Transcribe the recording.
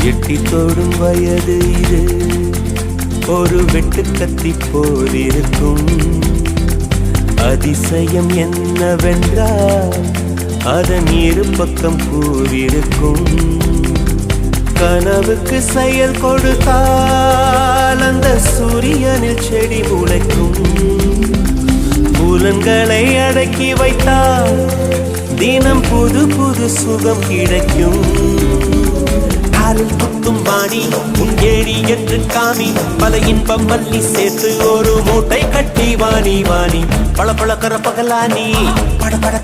எட்டி தோடும் வயது இது ஒரு வெட்டு கத்தி போலிருக்கும். அதிசயம் என்னவென்றால் அதன் இரு பக்கம் கூறிருக்கும். கனவுக்கு செயல் கொடுத்தால் அந்த சூரியனில் செடி முளைக்கும். புலன்களை அடக்கி வைத்தால் தினம் புது புது சுகம் கிடைக்கும். காலில் குத்தும் வாணி உன் ஏழி என்று காமி, பல இன்பம் மல்லி சேர்த்து ஒரு மூட்டை கட்டி வாணி வாணி பளபளக்கிற பகலானி படபடக்கிற